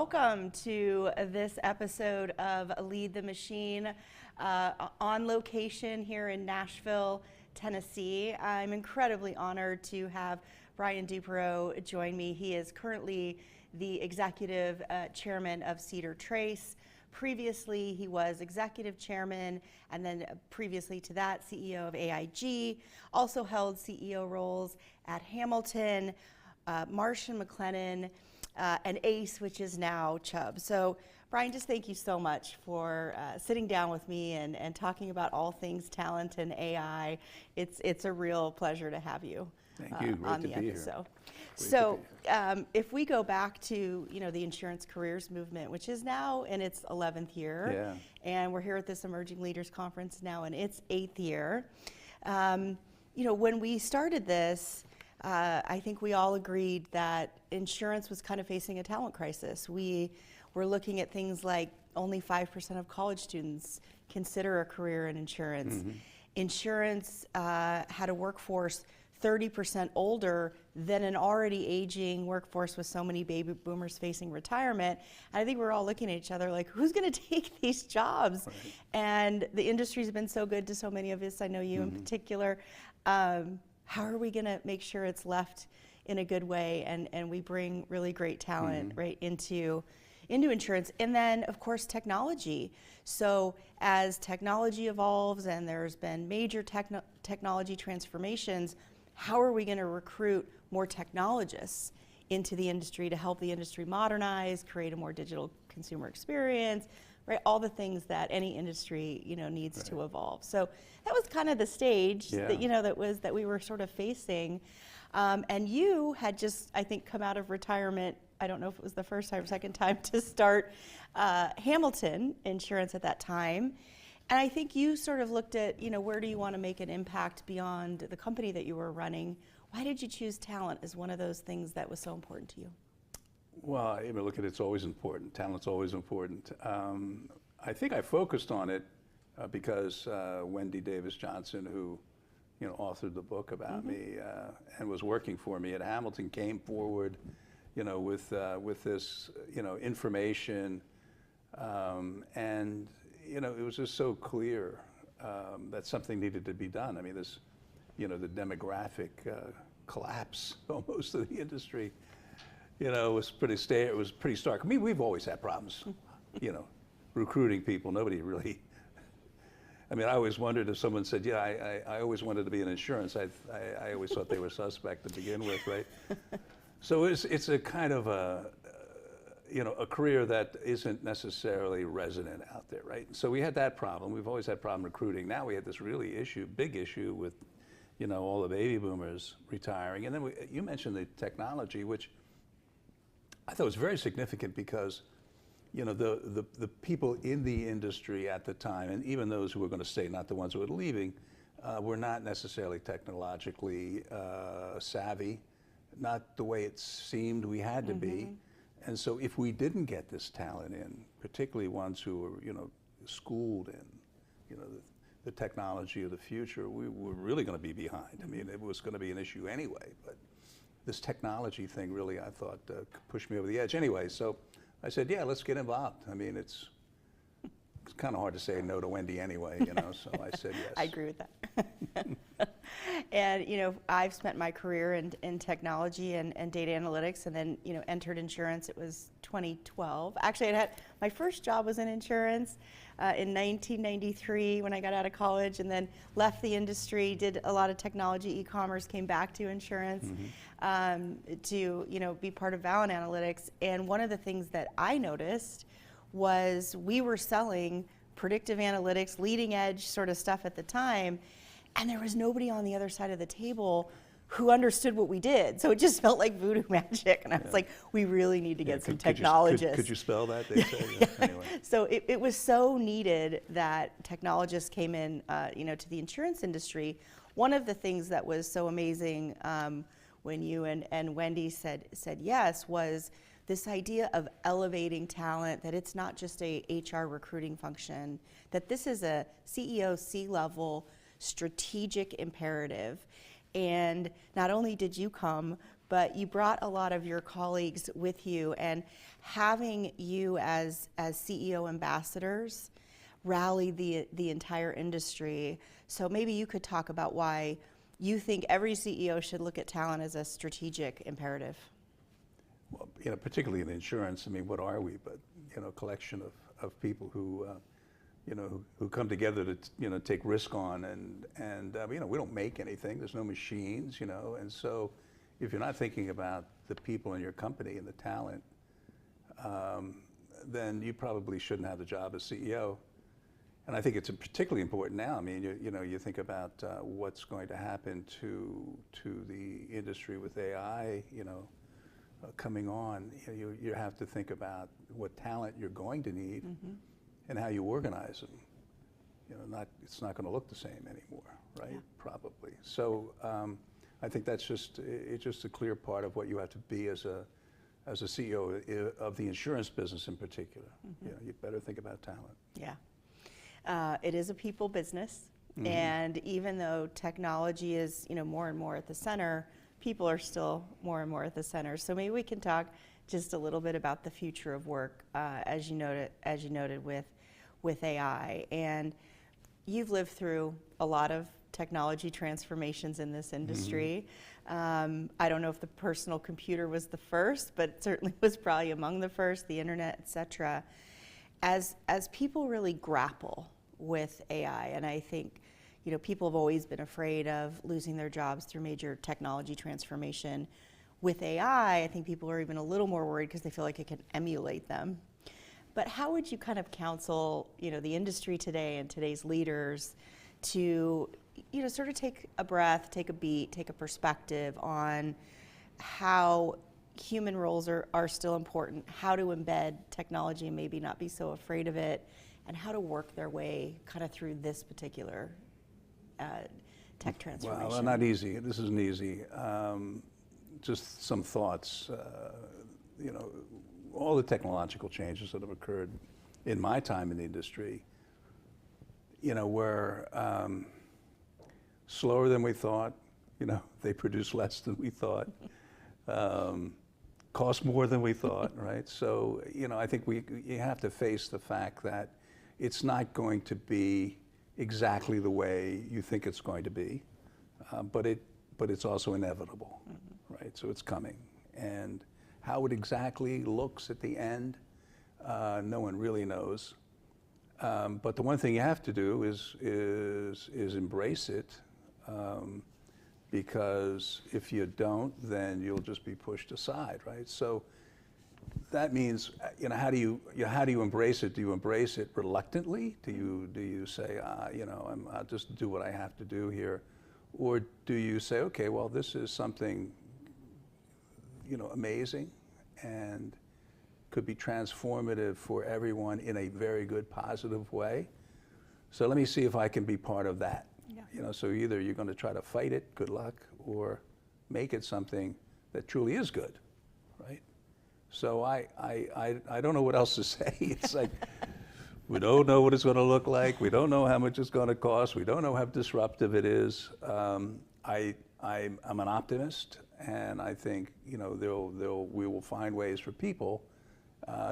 welcome to this episode of Lead the Machine on location here in Nashville, Tennessee. I'm incredibly honored to have Brian Duperreault join me. He is currently the executive chairman of Cedar Trace. Previously, he was executive chairman, and then previously to that, CEO of AIG. Also held CEO roles at Hamilton, Marsh & McLennan, and ACE, which is now Chubb. So, Brian, just thank you so much for sitting down with me and talking about all things talent and AI. It's a real pleasure to have you. Thank you. Great on to the be episode. Here. So, if we go back to the insurance careers movement, which is now in its 11th year, and we're here at this Emerging Leaders Conference now in its 8th year. When we started this, I think we all agreed that insurance was kind of facing a talent crisis. We were looking at things like only 5% of college students consider a career in insurance. Mm-hmm. Insurance had a workforce 30% older than an already aging workforce with so many baby boomers facing retirement. And I think we're all looking at each other like, who's going to take these jobs? Right. And the industry's been so good to so many of us. I know you in particular. How are we going to make sure it's left in a good way and we bring really great talent right into insurance? And then, of course, technology. So as technology evolves and there's been major technology transformations, how are we going to recruit more technologists into the industry to help the industry modernize, create a more digital consumer experience, right? All the things that any industry, needs to evolve. So that was kind of the stage that we were sort of facing. And you had just, I think, come out of retirement. I don't know if it was the first time or second time to start Hamilton Insurance at that time. And I think you sort of looked at, where do you want to make an impact beyond the company that you were running? Why did you choose talent as one of those things that was so important to you? Well, look at it's always important. Talent's always important. I think I focused on it because Wendy Davis Johnson, who authored the book about me and was working for me at Hamilton, came forward, with this, information, and it was just so clear that something needed to be done. I mean, this, the demographic collapse almost of the industry, was pretty stark. I mean, we've always had problems, recruiting people. Nobody really. I mean, I always wondered if someone said, I always wanted to be in insurance. I always thought they were suspect to begin with, right? So it's a kind of a career that isn't necessarily resident out there, right? So we had that problem. We've always had problem recruiting. Now we had this big issue with, all the baby boomers retiring. And then you mentioned the technology, which I thought was very significant because, the people in the industry at the time, and even those who were going to stay, not the ones who were leaving, were not necessarily technologically savvy, not the way it seemed we had to be. And so if we didn't get this talent in, particularly ones who were, schooled in, the technology of the future, we were really going to be behind. I mean, it was going to be an issue anyway, but this technology thing really, I thought, pushed me over the edge. Anyway, so I said, let's get involved. I mean, it's kind of hard to say no to Wendy anyway, so I said yes. I agree with that. And, I've spent my career in technology and data analytics and then, entered insurance. It was 2012. Actually, my first job was in insurance in 1993 when I got out of college, and then left the industry, did a lot of technology, e-commerce, came back to insurance to, be part of Valent Analytics. And one of the things that I noticed was we were selling predictive analytics, leading edge sort of stuff at the time, and there was nobody on the other side of the table who understood what we did. So it just felt like voodoo magic. And I was like, we really need to get some technologists. Could you spell that? They said, anyway. So it was so needed that technologists came in, to the insurance industry. One of the things that was so amazing when you and Wendy said yes was this idea of elevating talent, that it's not just a HR recruiting function, that this is a CEO C-level strategic imperative. And not only did you come, but you brought a lot of your colleagues with you, and having you as CEO ambassadors rally the entire industry. So maybe you could talk about why you think every CEO should look at talent as a strategic imperative. Well, particularly in insurance, I mean, what are we but, a collection of people who, who come together to, take risk on, and we don't make anything. There's no machines, and so if you're not thinking about the people in your company and the talent, then you probably shouldn't have the job as CEO. And I think it's particularly important now. I mean, you think about what's going to happen to the industry with AI, coming on. You have to think about what talent you're going to need and how you organize them. It's not going to look the same anymore, right? Yeah. Probably. So I think it's just a clear part of what you have to be as a CEO of the insurance business in particular. You better think about talent. Yeah. It is a people business, and even though technology is, more and more at the center, people are still more and more at the center. So maybe we can talk just a little bit about the future of work, as you noted with AI. And you've lived through a lot of technology transformations in this industry. I don't know if the personal computer was the first, but it certainly was probably among the first, the internet, et cetera. As people really grapple with AI, and I think, people have always been afraid of losing their jobs through major technology transformation. With AI, I think people are even a little more worried because they feel like it can emulate them. But how would you kind of counsel, the industry today and today's leaders to, sort of take a breath, take a beat, take a perspective on how human roles are still important, how to embed technology and maybe not be so afraid of it, and how to work their way kind of through this particular tech transformation? Well, not easy. This isn't easy. Just some thoughts. All the technological changes that have occurred in my time in the industry, were slower than we thought. They produce less than we thought. Cost more than we thought, right? So, I think you have to face the fact that it's not going to be exactly the way you think it's going to be, but it's also inevitable, right? So it's coming, and how it exactly looks at the end, no one really knows. But the one thing you have to do is embrace it. Because if you don't, then you'll just be pushed aside, right? So that means, how do you embrace it? Do you embrace it reluctantly? Do you say, I'll just do what I have to do here, or do you say, okay, well, this is something, amazing, and could be transformative for everyone in a very good, positive way. So let me see if I can be part of that. Yeah. So either you're going to try to fight it, good luck, or make it something that truly is good, right? So I don't know what else to say. It's like, we don't know what it's going to look like. We don't know how much it's going to cost. We don't know how disruptive it is. I'm an optimist, and I think we will find ways for people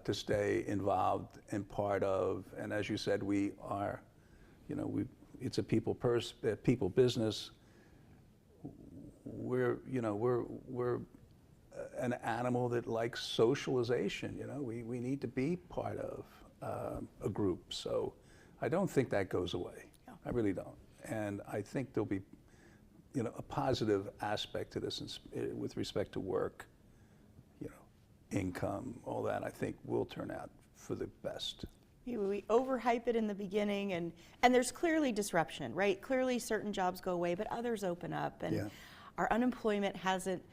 to stay involved and part of. And as you said, we are, it's a people business. We're an animal that likes socialization. We need to be part of a group. So I don't think that goes away. Yeah. I really don't. And I think there'll be, a positive aspect to this with respect to work, income, all that. I think will turn out for the best. We overhype it in the beginning, and there's clearly disruption, right? Clearly certain jobs go away, but others open up, and our unemployment hasn't,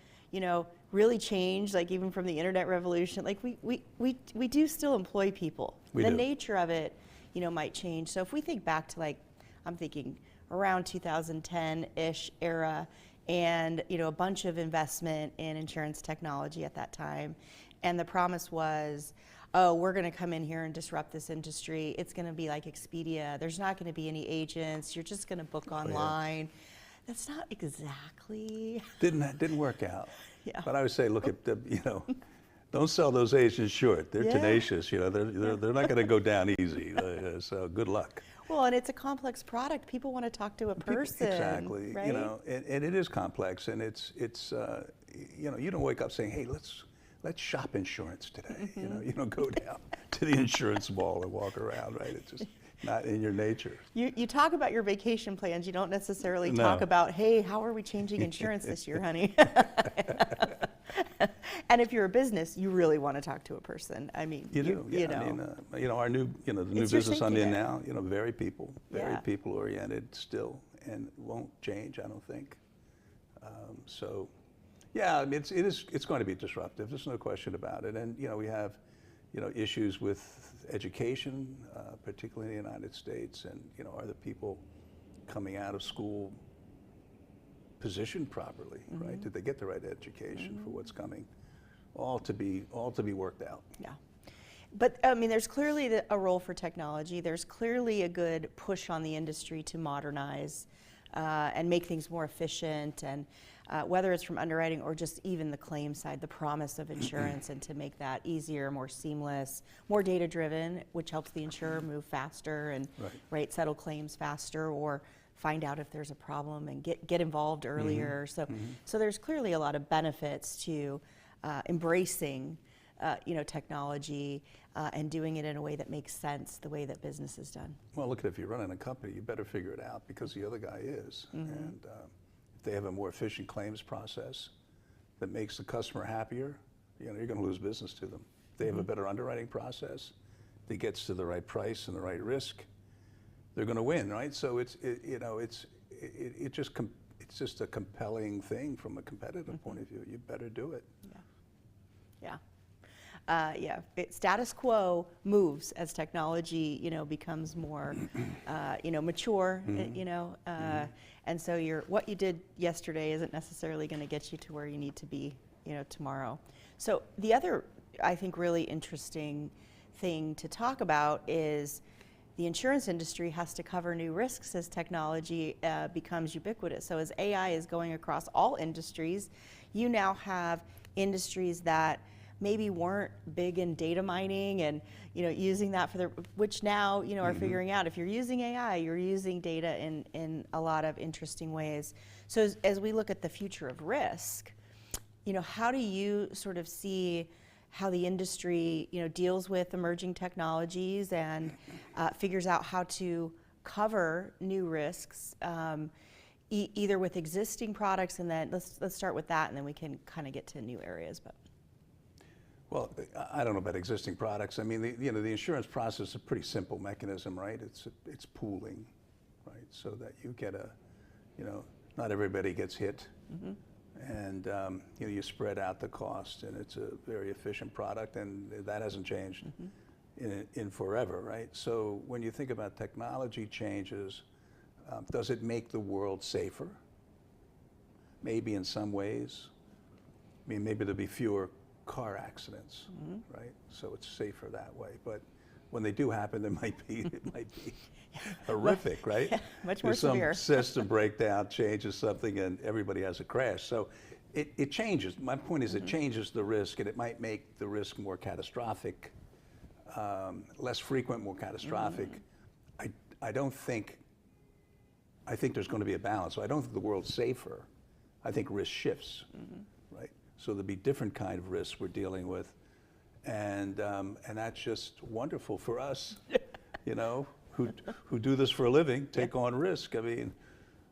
really changed, like even from the internet revolution. Like we do still employ people. The nature of it, might change. So if we think back to I'm thinking around 2010-ish era, and a bunch of investment in insurance technology at that time, and the promise was, oh, we're going to come in here and disrupt this industry. It's going to be like Expedia. There's not going to be any agents. You're just going to book online. That's not exactly. Didn't work out. Yeah. But I would say, look at the, don't sell those agents short. They're Yeah. tenacious. They're not going to go down easy. So good luck. Well, and it's a complex product. People want to talk to a person. Exactly. Right? And it is complex, and it's you don't wake up saying, hey, let's shop insurance today. You don't go down to the insurance mall and walk around, right? It's just not in your nature. You talk about your vacation plans. You don't necessarily talk about, hey, how are we changing insurance this year, honey? And if you're a business, you really want to talk to a person. I mean, you do. Yeah. I mean, our new, the new business I'm in now, very people oriented still, and won't change, I don't think. So, yeah, I mean, it's going to be disruptive. There's no question about it. And we have, issues with education, particularly in the United States, and are the people coming out of school positioned properly, right? Did they get the right education for what's coming? All to be worked out. Yeah. But I mean, there's clearly a role for technology. There's clearly a good push on the industry to modernize and make things more efficient, and whether it's from underwriting or just even the claim side, the promise of insurance, and to make that easier, more seamless, more data-driven, which helps the insurer move faster and settle claims faster, or find out if there's a problem and get involved earlier. So there's clearly a lot of benefits to embracing technology and doing it in a way that makes sense, the way that business is done. Well, look, if you're running a company, you better figure it out, because the other guy is. And if they have a more efficient claims process that makes the customer happier, you're going to lose business to them. If they have a better underwriting process that gets to the right price and the right risk, they're going to win, right? So it's just a compelling thing from a competitive point of view. You better do it. Yeah. Status quo moves as technology, becomes more, mature, and so what you did yesterday isn't necessarily going to get you to where you need to be, tomorrow. So the other, I think, really interesting thing to talk about is the insurance industry has to cover new risks as technology becomes ubiquitous. So as AI is going across all industries, you now have industries that maybe weren't big in data mining and using that which now are figuring out, if you're using AI, you're using data in a lot of interesting ways. So as we look at the future of risk, how do you sort of see how the industry deals with emerging technologies and figures out how to cover new risks, either with existing products, and then let's start with that, and then we can kind of get to new areas. Well, I don't know about existing products. I mean, the insurance process is a pretty simple mechanism, right? It's pooling, right? So that you get not everybody gets hit, and you spread out the cost, and it's a very efficient product, and that hasn't changed in forever, right? So when you think about technology changes, does it make the world safer? Maybe in some ways. I mean, maybe there'll be fewer car accidents, right? So it's safer that way. But when they do happen, it might be horrific, right? Yeah, much more severe. Some system breakdown changes something, and everybody has a crash. So it changes. My point is, it changes the risk, and it might make the risk more catastrophic, less frequent, more catastrophic. I think there's going to be a balance. So I don't think the world's safer. I think risk shifts, right? So there'll be different kind of risks we're dealing with, and that's just wonderful for us, who do this for a living, take on risk. I mean,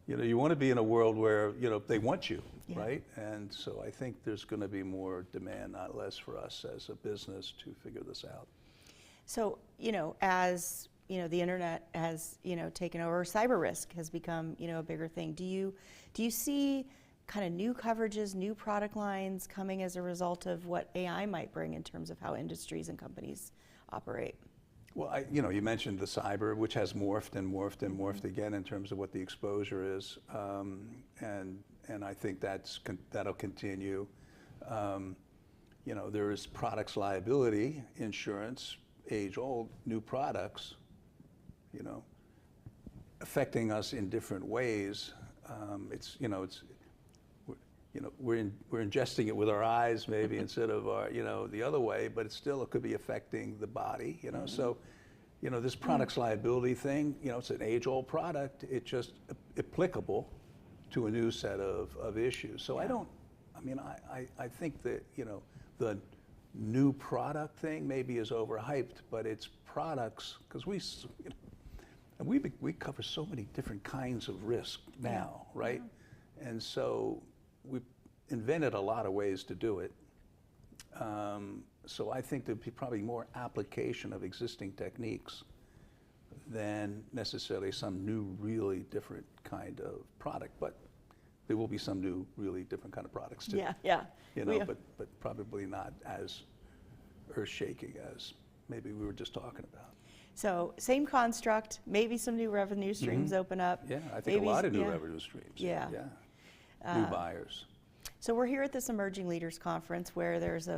you want to be in a world where they want you, right? And so I think there's going to be more demand, not less, for us as a business to figure this out. So as the internet has taken over, cyber risk has become a bigger thing. Do you see kind of new coverages, new product lines coming as a result of what AI might bring in terms of how industries and companies operate? Well, you mentioned the cyber, which has morphed and morphed and morphed again in terms of what the exposure is, and I think that'll continue. There is products liability insurance, age-old, new products, affecting us in different ways. It's, you know, it's, we're ingesting it with our eyes maybe instead of our, the other way, but it could be affecting the body, So, this product's liability thing, it's an age-old product. It's just applicable to a new set of issues. So I think that, the new product thing maybe is overhyped, but it's products, because we cover so many different kinds of risk now, right? And so we invented a lot of ways to do it. So I think there'd be probably more application of existing techniques than necessarily some new, really different kind of product. But there will be some new, really different kind of products too. Yeah. But probably not as earth-shaking as maybe we were just talking about. So same construct, maybe some new revenue streams open up. Yeah, I think a lot of new revenue streams. Yeah. New buyers. So we're here at this Emerging Leaders Conference where there's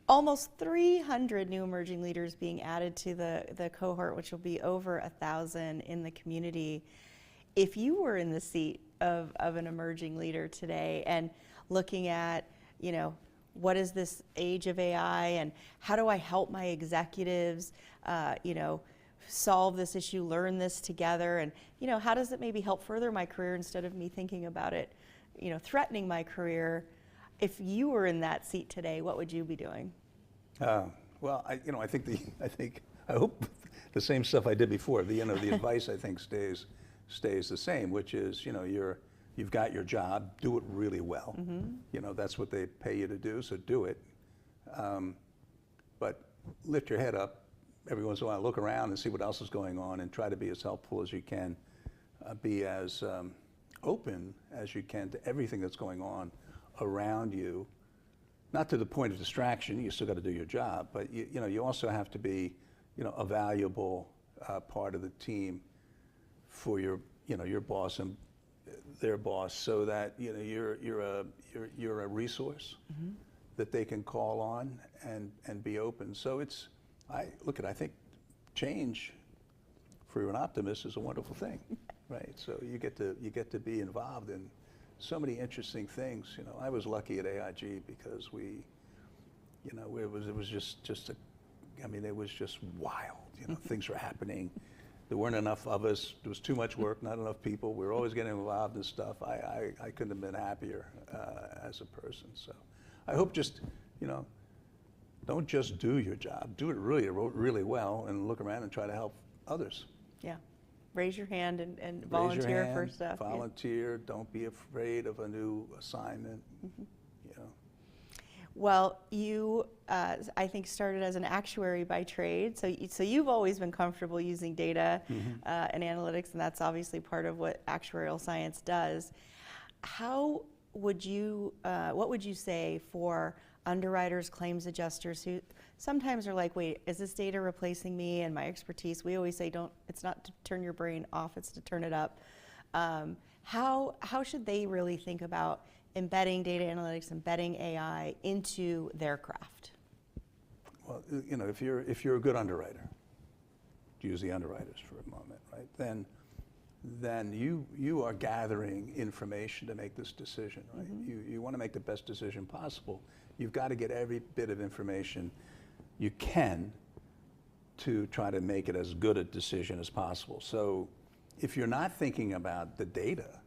almost 300 new emerging leaders being added to the cohort, which will be over 1,000 in the community. If you were in the seat of an emerging leader today and looking at, what is this age of AI and how do I help my executives, solve this issue, learn this together, and, how does it maybe help further my career instead of me thinking about it, threatening my career? If you were in that seat today, what would you be doing? Well, I hope the same stuff I did before. The advice I think stays the same, which is, you've got your job, do it really well. That's what they pay you to do, so do it. But lift your head up every once in a while, look around and see what else is going on, and try to be as helpful as you can. Be as open as you can to everything that's going on around you. Not to the point of distraction, you still got to do your job, but you also have to be a valuable part of the team for your boss and their boss, so that you're a resource that they can call on and be open. So I think change for an optimist is a wonderful thing, right? So you get to be involved in so many interesting things. I was lucky at AIG because it was just wild. Things were happening. There weren't enough of us. There was too much work, not enough people. We were always getting involved in stuff. I couldn't have been happier as a person. So I hope don't just do your job. Do it really, really well, and look around and try to help others. Yeah. Raise your hand and volunteer for stuff. Volunteer. Yeah. Don't be afraid of a new assignment. Well, you, I think, started as an actuary by trade, so you've always been comfortable using data and analytics, and that's obviously part of what actuarial science does. What would you say for underwriters, claims adjusters who sometimes are like, wait, is this data replacing me and my expertise? We always say, it's not to turn your brain off, it's to turn it up. How should they really think about embedding data analytics, embedding AI into their craft? Well, if you're a good underwriter, to use the underwriters for a moment, right? Then you are gathering information to make this decision, right? You want to make the best decision possible. You've got to get every bit of information you can to try to make it as good a decision as possible. So if you're not thinking about the data,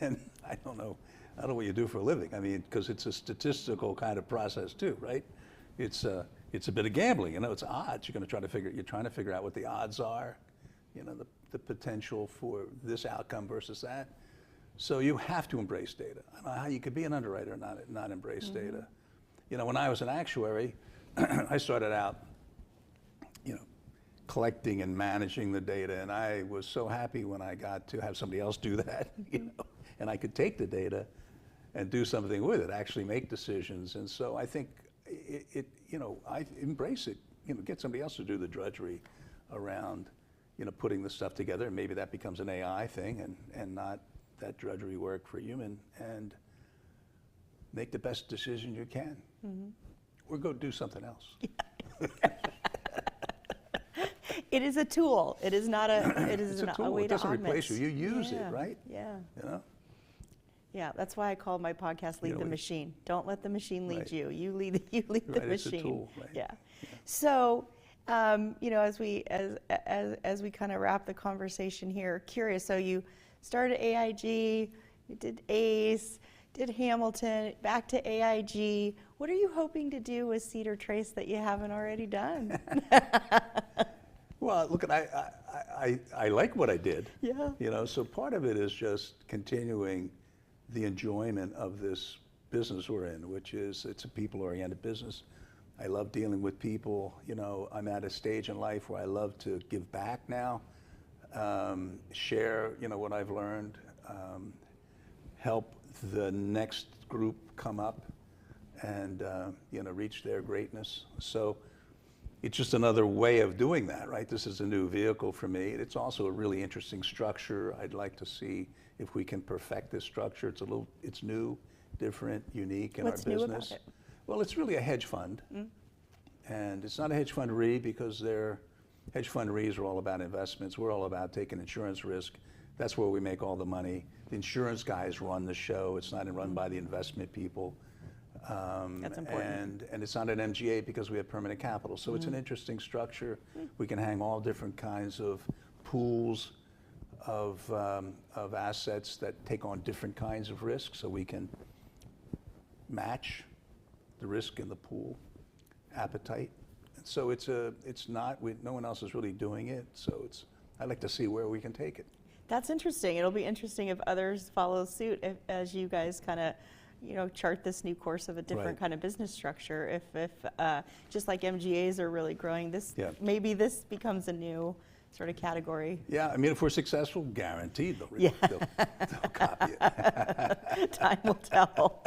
then I don't know what you do for a living. I mean, because it's a statistical kind of process too, right? It's a bit of gambling, it's odds. You're trying to figure out what the odds are, the potential for this outcome versus that. So you have to embrace data. I don't know how you could be an underwriter and not embrace data. When I was an actuary, I started out, collecting and managing the data, and I was so happy when I got to have somebody else do that, and I could take the data and do something with it, actually make decisions. And so I think I embrace it, get somebody else to do the drudgery around, putting the stuff together, and maybe that becomes an AI thing and not that drudgery work for human, and make the best decision you can. Or go do something else. It is a tool. It is not a. It is It's a tool. a way It to doesn't augment. replace you. You use it, right? Yeah. You know? Yeah, that's why I call my podcast "Lead the Machine." Don't let the machine lead Right. you. You lead the Right, machine. it's a tool, right. Yeah. So, as we kind of wrap the conversation here, curious. So you started AIG, you did ACE, did Hamilton, back to AIG. What are you hoping to do with Cedar Trace that you haven't already done? Well, look, I like what I did. Yeah. You know, so part of it is just continuing the enjoyment of this business we're in, which is it's a people-oriented business. I love dealing with people. You know, I'm at a stage in life where I love to give back now, share, you know, what I've learned, help the next group come up and, you know, reach their greatness. So it's just another way of doing that, right? This is a new vehicle for me. It's also a really interesting structure. I'd like to see if we can perfect this structure. It's new, different, unique in What's our business. new about it? Well, it's really a hedge fund. And it's not a hedge fund RE because hedge fund REs are all about investments. We're all about taking insurance risk. That's where we make all the money. The insurance guys run the show. It's not run by the investment people. That's important. And it's not an MGA because we have permanent capital. So it's an interesting structure. We can hang all different kinds of pools of assets that take on different kinds of risks, so we can match the risk in the pool appetite. And so no one else is really doing it. So I'd like to see where we can take it. That's interesting. It'll be interesting if others follow suit as you guys kind of, you know, chart this new course of a different kind of business structure. If just like MGAs are really growing, maybe this becomes a new sort of category. Yeah, I mean, if we're successful, guaranteed they'll copy it. Time will tell.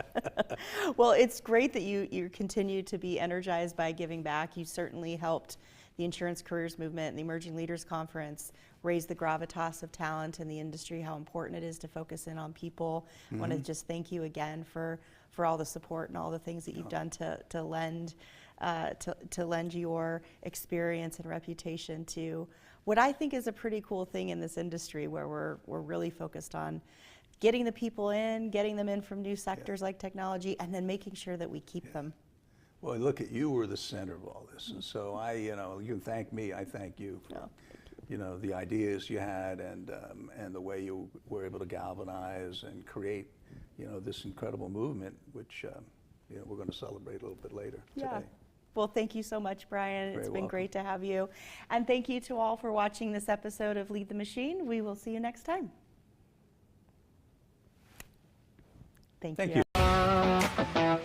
Well, it's great that you continue to be energized by giving back. You certainly helped the Insurance Careers Movement and the Emerging Leaders Conference raise the gravitas of talent in the industry, how important it is to focus in on people. I want to just thank you again for all the support and all the things that you've done to lend your experience and reputation to what I think is a pretty cool thing in this industry, where we're really focused on getting the people in, getting them in from new sectors like technology, and then making sure that we keep them. Well, look, you were the center of all this, and so you can thank me. I thank you for, you know, the ideas you had and the way you were able to galvanize and create, you know, this incredible movement, which you know, we're going to celebrate a little bit later today. Well, thank you so much, Brian. It's been welcome. great to have you. And thank you to all for watching this episode of Lead the Machine. We will see you next time. Thank you.